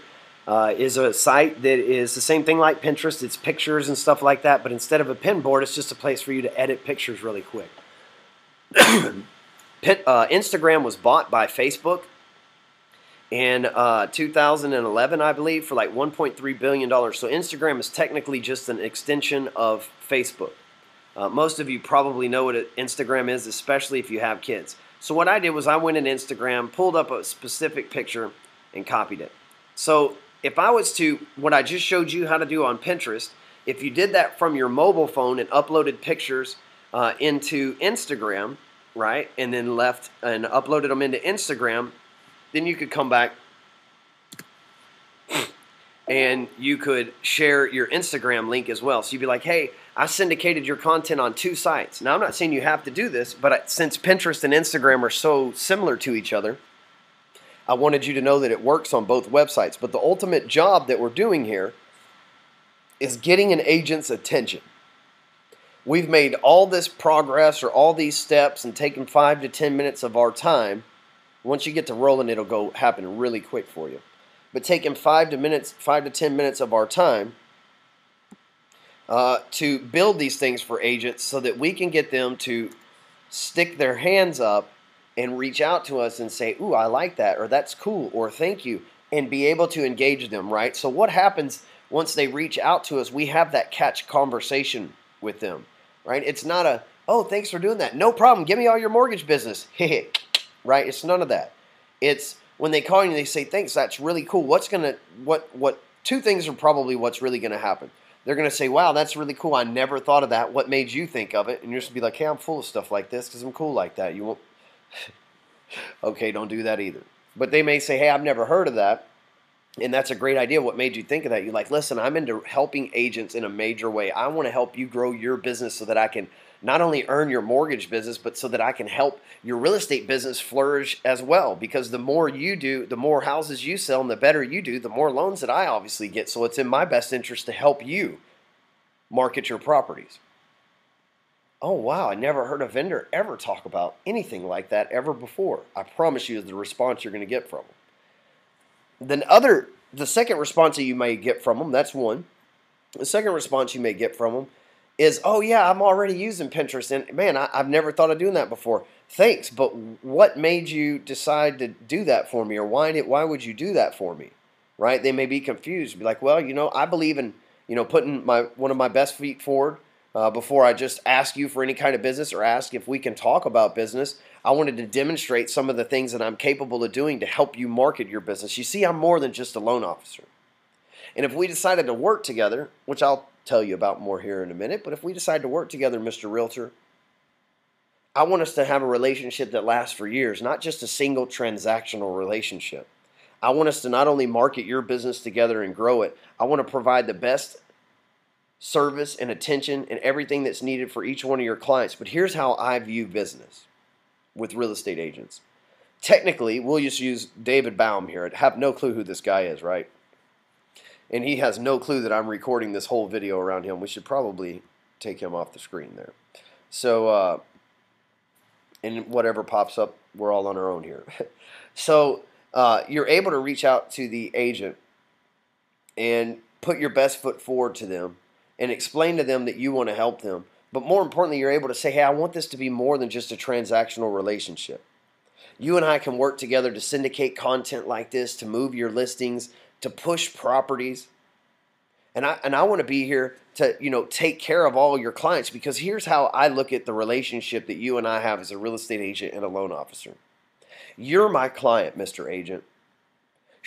is a site that is the same thing like Pinterest. It's pictures and stuff like that. But instead of a pin board, it's just a place for you to edit pictures really quick. Instagram was bought by Facebook in 2011, I believe, for like $1.3 billion. So Instagram is technically just an extension of Facebook. Most of you probably know what Instagram is, especially if you have kids. So what I did was I went in Instagram, pulled up a specific picture, and copied it. So if I was to, what I just showed you how to do on Pinterest, if you did that from your mobile phone and uploaded pictures into Instagram, right, and then left and uploaded them into Instagram, then you could come back and you could share your Instagram link as well. So you'd be like, hey, I syndicated your content on 2 sites. Now, I'm not saying you have to do this, but since Pinterest and Instagram are so similar to each other, I wanted you to know that it works on both websites. But the ultimate job that we're doing here is getting an agent's attention. We've made all this progress or all these steps and taken 5 to 10 minutes of our time. Once you get to rolling, it'll happen really quick for you. But taking 5 to 10 minutes of our time to build these things for agents so that we can get them to stick their hands up and reach out to us and say, ooh, I like that, or that's cool, or thank you, and be able to engage them, right? So what happens once they reach out to us, we have that catch conversation with them, right? It's not a, oh, thanks for doing that. No problem. Give me all your mortgage business. Right? It's none of that. It's when they call you and they say, thanks, that's really cool. What 2 things are probably what's really going to happen. They're going to say, wow, that's really cool. I never thought of that. What made you think of it? And you're just going to be like, hey, I'm full of stuff like this because I'm cool like that. You won't. Okay, don't do that either. But they may say, hey, I've never heard of that. And that's a great idea. What made you think of that? You're like, listen, I'm into helping agents in a major way. I want to help you grow your business so that I can not only earn your mortgage business, but so that I can help your real estate business flourish as well. Because the more you do, the more houses you sell, and the better you do, the more loans that I obviously get. So it's in my best interest to help you market your properties. Oh, wow, I never heard a vendor ever talk about anything like that ever before. I promise you is the response you're going to get from them. The second response that you may get from them, that's one. The second response you may get from them is, oh yeah, I'm already using Pinterest, and man, I've never thought of doing that before. Thanks, but what made you decide to do that for me, or why would you do that for me, right? They may be confused, be like, well, I believe in, putting one of my best feet forward before I just ask you for any kind of business or ask if we can talk about business. I wanted to demonstrate some of the things that I'm capable of doing to help you market your business. You see, I'm more than just a loan officer. And if we decided to work together, which I'll tell you about more here in a minute, but if we decide to work together, Mr. Realtor, I want us to have a relationship that lasts for years, not just a single transactional relationship. I want us to not only market your business together and grow it, I want to provide the best service and attention and everything that's needed for each one of your clients. But here's how I view business with real estate agents. Technically, we'll just use David Baum here. I have no clue who this guy is, right? And he has no clue that I'm recording this whole video around him. We should probably take him off the screen there. So, and whatever pops up, we're all on our own here. So, you're able to reach out to the agent and put your best foot forward to them and explain to them that you want to help them. But more importantly, you're able to say, hey, I want this to be more than just a transactional relationship. You and I can work together to syndicate content like this, to move your listings, to push properties. And I want to be here to, take care of all your clients, because here's how I look at the relationship that you and I have as a real estate agent and a loan officer. You're my client, Mr. Agent.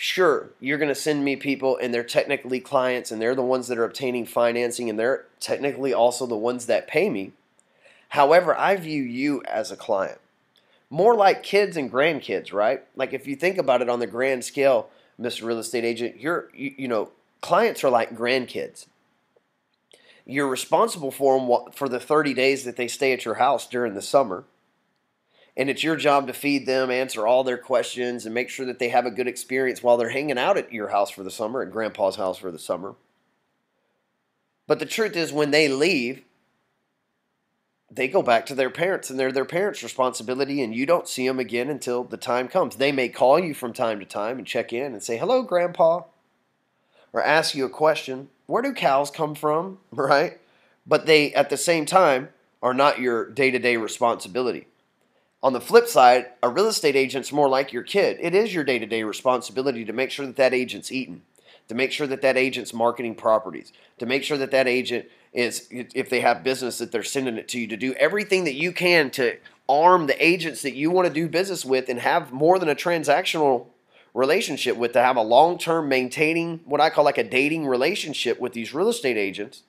Sure, you're going to send me people and they're technically clients and they're the ones that are obtaining financing and they're technically also the ones that pay me. However, I view you as a client. More like kids and grandkids, right? Like if you think about it on the grand scale, Mr. Real Estate Agent, clients are like grandkids. You're responsible for them for the 30 days that they stay at your house during the summer. And it's your job to feed them, answer all their questions, and make sure that they have a good experience while they're hanging out at your house for the summer, at Grandpa's house for the summer. But the truth is, when they leave, they go back to their parents, and they're their parents' responsibility, and you don't see them again until the time comes. They may call you from time to time and check in and say, hello, Grandpa, or ask you a question. Where do cows come from, right? But they, at the same time, are not your day-to-day responsibility. On the flip side, a real estate agent's more like your kid. It is your day-to-day responsibility to make sure that that agent's eating, to make sure that that agent's marketing properties, to make sure that that agent is, if they have business, that they're sending it to you, to do everything that you can to arm the agents that you want to do business with and have more than a transactional relationship with, to have a long-term maintaining, what I call like a dating relationship with these real estate agents.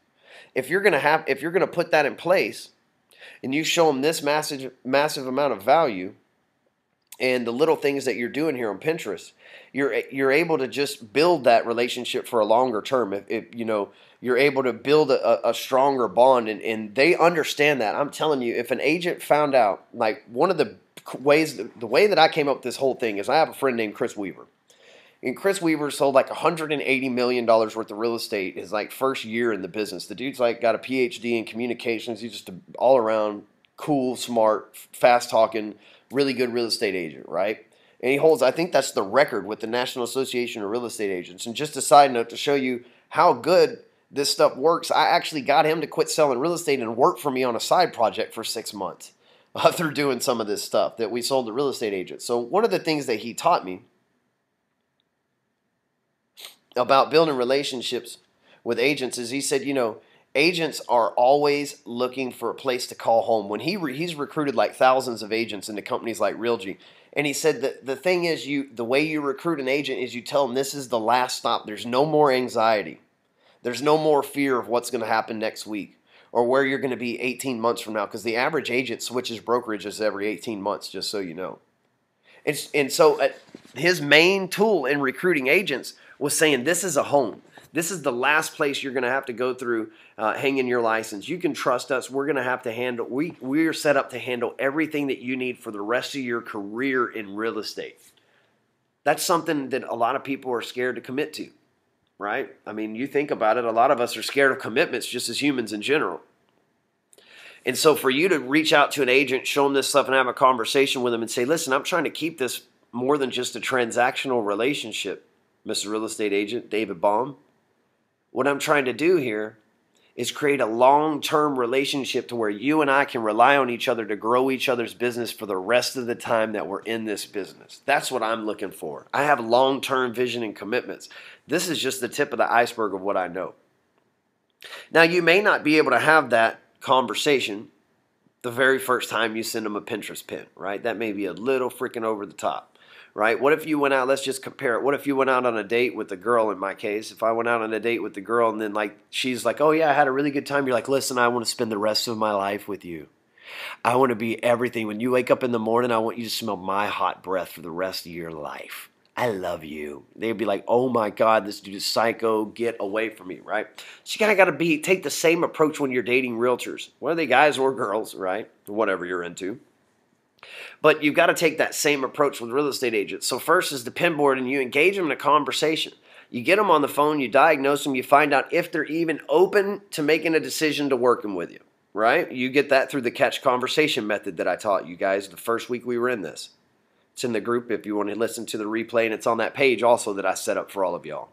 If you're going to put that in place, and you show them this massive amount of value and the little things that you're doing here on Pinterest, you're able to just build that relationship for a longer term. If you're able to build a stronger bond, and they understand that. I'm telling you, if an agent found out, like one of the ways, the way that I came up with this whole thing is I have a friend named Chris Weaver. And Chris Weaver sold like $180 million worth of real estate his like first year in the business. The dude's like got a PhD in communications. He's just an all around cool, smart, fast talking, really good real estate agent, right? And he holds, I think that's the record with the National Association of Real Estate Agents. And just a side note to show you how good this stuff works, I actually got him to quit selling real estate and work for me on a side project for 6 months through doing some of this stuff that we sold to real estate agents. So one of the things that he taught me about building relationships with agents is he said, agents are always looking for a place to call home. When he's recruited like thousands of agents into companies like Realgy, and he said that the thing is, the way you recruit an agent is you tell them this is the last stop. There's no more anxiety. There's no more fear of what's going to happen next week or where you're going to be 18 months from now, because the average agent switches brokerages every 18 months, just so you know. And so his main tool in recruiting agents was saying, this is a home. This is the last place you're going to have to go through hanging your license. You can trust us. We're going to have to handle, we're set up to handle everything that you need for the rest of your career in real estate. That's something that a lot of people are scared to commit to, right? I mean, you think about it, a lot of us are scared of commitments just as humans in general. And so for you to reach out to an agent, show them this stuff and have a conversation with them and say, listen, I'm trying to keep this more than just a transactional relationship, Mr. Real Estate Agent David Baum. What I'm trying to do here is create a long-term relationship to where you and I can rely on each other to grow each other's business for the rest of the time that we're in this business. That's what I'm looking for. I have long-term vision and commitments. This is just the tip of the iceberg of what I know. Now, you may not be able to have that conversation the very first time you send them a Pinterest pin, right? That may be a little freaking over the top, right? What if you went out, let's just compare it. What if you went out on a date with a girl, in my case? If I went out on a date with the girl and then like she's like, oh yeah, I had a really good time. You're like, listen, I want to spend the rest of my life with you. I want to be everything. When you wake up in the morning, I want you to smell my hot breath for the rest of your life. I love you. They'd be like, oh my God, this dude is psycho. Get away from me, right? So you kind of got to take the same approach when you're dating realtors, whether they guys or girls, right? Whatever you're into. But you've got to take that same approach with real estate agents. So first is the pin board, and you engage them in a conversation. You get them on the phone, you diagnose them, you find out if they're even open to making a decision to working with you, right? You get that through the catch conversation method that I taught you guys the first week we were in this. It's in the group if you want to listen to the replay, and it's on that page also that I set up for all of y'all.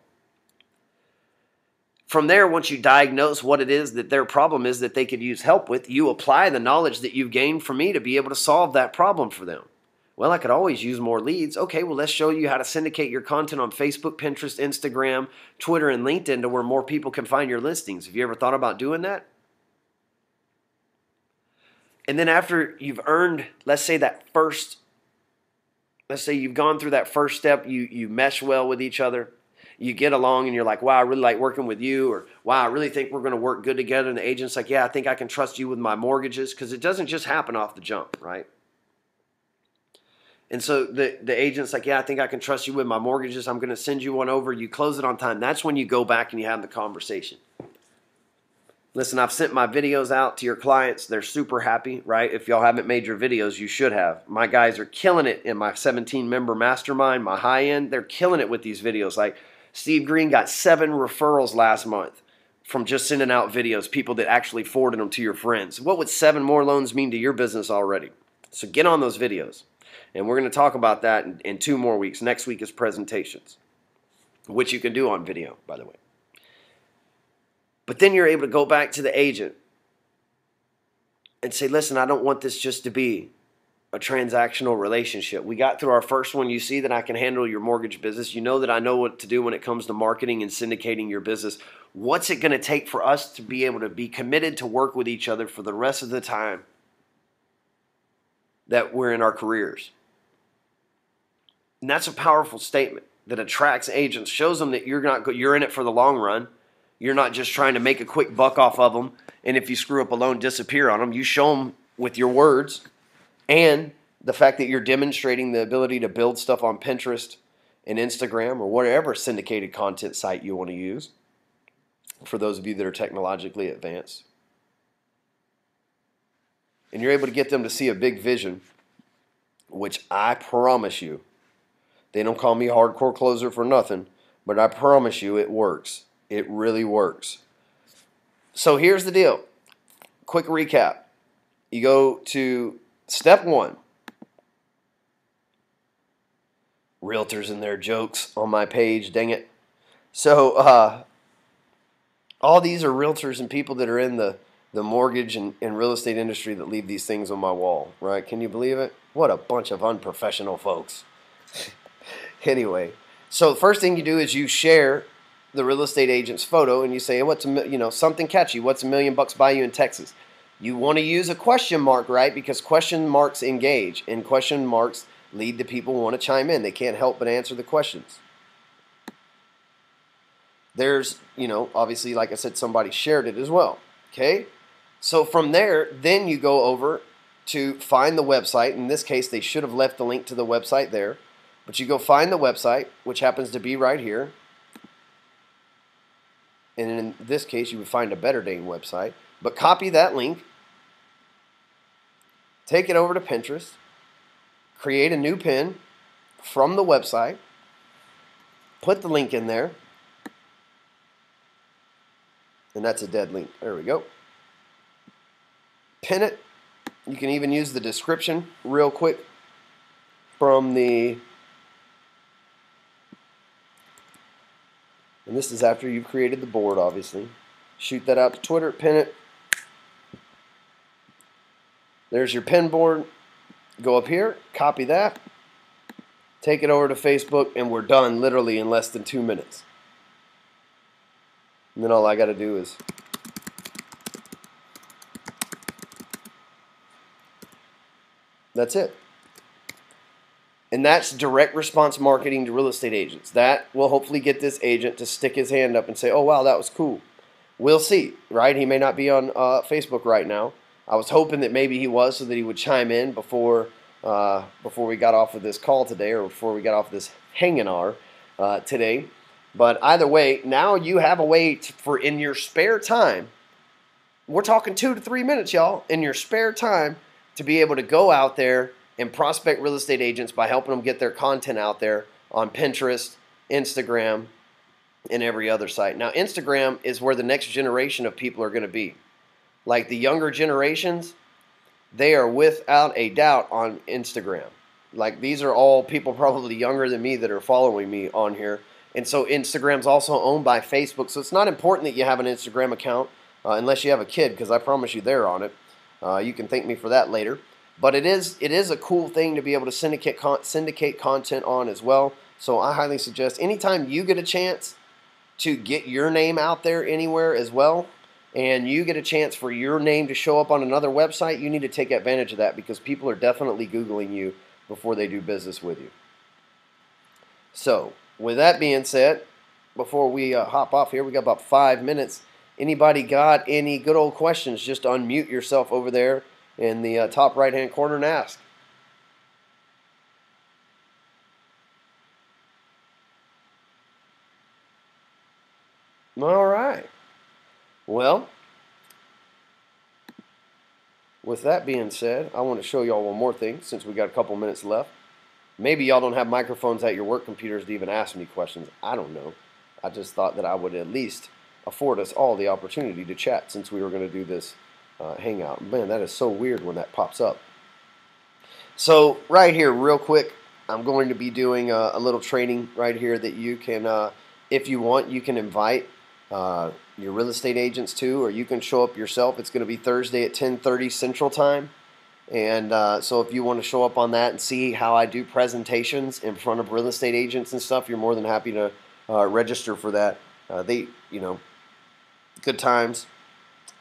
From there, once you diagnose what it is that their problem is that they could use help with, you apply the knowledge that you've gained from me to be able to solve that problem for them. Well, I could always use more leads. Okay, well, let's show you how to syndicate your content on Facebook, Pinterest, Instagram, Twitter, and LinkedIn to where more people can find your listings. Have you ever thought about doing that? And then after you've earned, let's say you've gone through that first step, you mesh well with each other, you get along and you're like, wow, I really like working with you, or wow, I really think we're going to work good together. And the agent's like, yeah, I think I can trust you with my mortgages, because it doesn't just happen off the jump, right? And so the agent's like, yeah, I think I can trust you with my mortgages. I'm going to send you one over. You close it on time. That's when you go back and you have the conversation. Listen, I've sent my videos out to your clients. They're super happy, right? If y'all haven't made your videos, you should have. My guys are killing it in my 17-member mastermind, my high end. They're killing it with these videos. Like Steve Green got 7 referrals last month from just sending out videos, people that actually forwarded them to your friends. What would 7 more loans mean to your business already? So get on those videos. And we're going to talk about that in 2 more weeks. Next week is presentations, which you can do on video, by the way. But then you're able to go back to the agent and say, listen, I don't want this just to be a transactional relationship. We got through our first one. You see that I can handle your mortgage business. You know that I know what to do when it comes to marketing and syndicating your business. What's it going to take for us to be able to be committed to work with each other for the rest of the time that we're in our careers? And that's a powerful statement that attracts agents, shows them that you're in it for the long run. You're not just trying to make a quick buck off of them, and if you screw up a loan, disappear on them. You show them with your words and the fact that you're demonstrating the ability to build stuff on Pinterest and Instagram or whatever syndicated content site you want to use, for those of you that are technologically advanced. And you're able to get them to see a big vision, which I promise you, they don't call me hardcore closer for nothing, but I promise you it works. It really works. So here's the deal. Quick recap. You go to step 1. Realtors and their jokes on my page, dang it. So all these are realtors and people that are in the mortgage and real estate industry that leave these things on my wall, right? Can you believe it? What a bunch of unprofessional folks. Anyway, so the first thing you do is you share the real estate agent's photo and you say, what's something catchy. What's $1 million buy you in Texas? You want to use a question mark, right? Because question marks engage, and question marks lead to people who want to chime in. They can't help but answer the questions. There's, obviously, like I said, somebody shared it as well. Okay? So from there, then you go over to find the website. In this case, they should have left the link to the website there. But you go find the website, which happens to be right here. And in this case, you would find a Better Dane website. But copy that link. Take it over to Pinterest. Create a new pin from the website. Put the link in there. And that's a dead link. There we go. Pin it. You can even use the description real quick from the... And this is after you've created the board, obviously. Shoot that out to Twitter, pin it. There's your pin board. Go up here, copy that. Take it over to Facebook, and we're done literally in less than 2 minutes. And then all I got to do is... That's it. And that's direct response marketing to real estate agents. That will hopefully get this agent to stick his hand up and say, oh, wow, that was cool. We'll see, right? He may not be on Facebook right now. I was hoping that maybe he was, so that he would chime in before we got off of this call today, or before we got off this hanging hour today. But either way, now you have a way for in your spare time, we're talking 2 to 3 minutes, y'all, in your spare time to be able to go out there and prospect real estate agents by helping them get their content out there on Pinterest, Instagram, and every other site. Now, Instagram is where the next generation of people are going to be. Like the younger generations, they are without a doubt on Instagram. Like these are all people probably younger than me that are following me on here. And so Instagram's also owned by Facebook. So it's not important that you have an Instagram account unless you have a kid, because I promise you they're on it. You can thank me for that later. But it is a cool thing to be able to syndicate content on as well. So I highly suggest anytime you get a chance to get your name out there anywhere as well, and you get a chance for your name to show up on another website, you need to take advantage of that, because people are definitely Googling you before they do business with you. So with that being said, before we hop off here, we got about 5 minutes. Anybody got any good old questions? Just unmute yourself over there in the top right-hand corner and ask. All right. Well, with that being said, I want to show y'all one more thing since we got a couple minutes left. Maybe y'all don't have microphones at your work computers to even ask me questions. I don't know. I just thought that I would at least afford us all the opportunity to chat since we were going to do this hangout. Man, that is so weird when that pops up. So right here, real quick, I'm going to be doing a little training right here that you can, if you want, you can invite your real estate agents to, or you can show up yourself. It's going to be Thursday at 10:30 Central Time. And so if you want to show up on that and see how I do presentations in front of real estate agents and stuff, you're more than happy to register for that. Good times,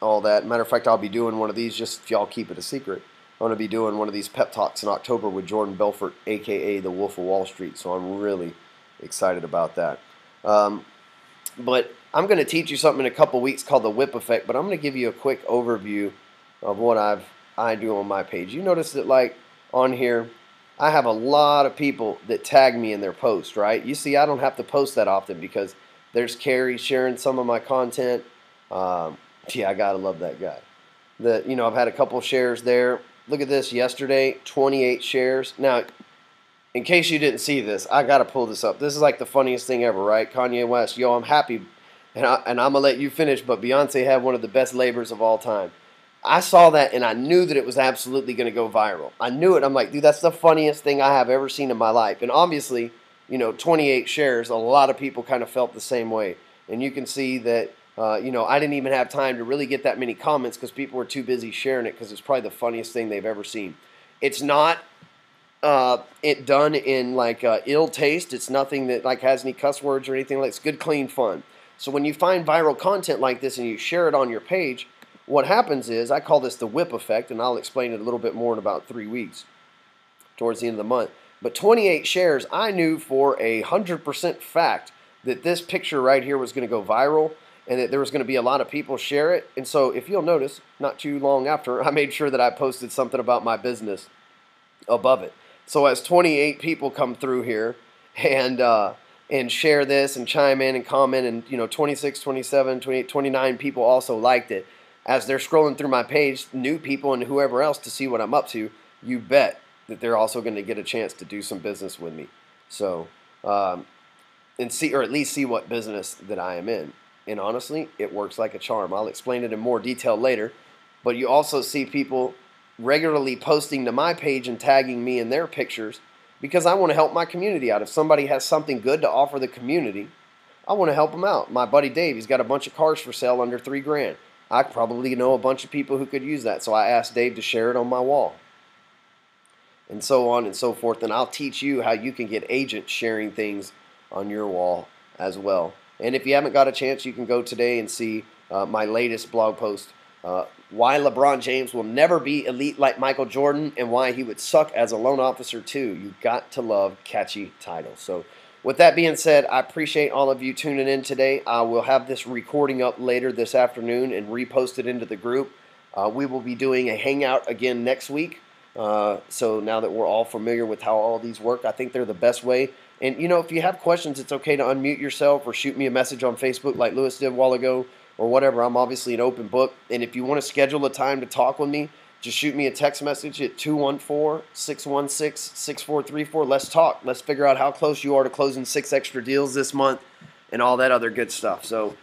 all that. Matter of fact, I'll be doing one of these, just if y'all keep it a secret. I'm going to be doing one of these pep talks in October with Jordan Belfort, a.k.a. the Wolf of Wall Street. So I'm really excited about that. But I'm going to teach you something in a couple weeks called the whip effect. But I'm going to give you a quick overview of what I do on my page. You notice that, like, on here, I have a lot of people that tag me in their post, right? You see, I don't have to post that often because there's Carrie sharing some of my content. Yeah, I gotta love that guy. I've had a couple shares there. Look at this. Yesterday, 28 shares. Now, in case you didn't see this, I gotta pull this up. This is like the funniest thing ever, right? Kanye West, yo, I'm happy, and I'm gonna let you finish. But Beyonce had one of the best labors of all time. I saw that and I knew that it was absolutely going to go viral. I knew it. I'm like, dude, that's the funniest thing I have ever seen in my life. And obviously, 28 shares, a lot of people kind of felt the same way. And you can see that, I didn't even have time to really get that many comments because people were too busy sharing it, because it's probably the funniest thing they've ever seen. It's not it done in like ill taste. It's nothing that like has any cuss words or anything like. It's good, clean fun. So when you find viral content like this and you share it on your page, what happens is, I call this the whip effect, and I'll explain it a little bit more in about 3 weeks, towards the end of the month. But 28 shares, I knew for 100% fact that this picture right here was going to go viral, and that there was going to be a lot of people share it. And so if you'll notice, not too long after, I made sure that I posted something about my business above it. So as 28 people come through here and share this and chime in and comment, and 26, 27, 28, 29 people also liked it. As they're scrolling through my page, new people and whoever else, to see what I'm up to, you bet that they're also going to get a chance to do some business with me. So, and see, or at least see what business that I am in. And honestly, it works like a charm. I'll explain it in more detail later. But you also see people regularly posting to my page and tagging me in their pictures, because I want to help my community out. If somebody has something good to offer the community, I want to help them out. My buddy Dave, he's got a bunch of cars for sale under $3,000. I probably know a bunch of people who could use that. So I asked Dave to share it on my wall. And so on and so forth. And I'll teach you how you can get agents sharing things on your wall as well. And if you haven't got a chance, you can go today and see my latest blog post, why LeBron James will never be elite like Michael Jordan, and why he would suck as a loan officer too. You got to love catchy titles. So with that being said, I appreciate all of you tuning in today. I will have this recording up later this afternoon and repost it into the group. We will be doing a hangout again next week. So now that we're all familiar with how all these work, I think they're the best way. And, if you have questions, it's okay to unmute yourself or shoot me a message on Facebook like Lewis did a while ago, or whatever. I'm obviously an open book. And if you want to schedule a time to talk with me, just shoot me a text message at 214-616-6434. Let's talk. Let's figure out how close you are to closing 6 extra deals this month and all that other good stuff. So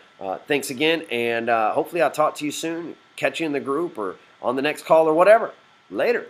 thanks again, and hopefully I'll talk to you soon. Catch you in the group or on the next call or whatever. Later.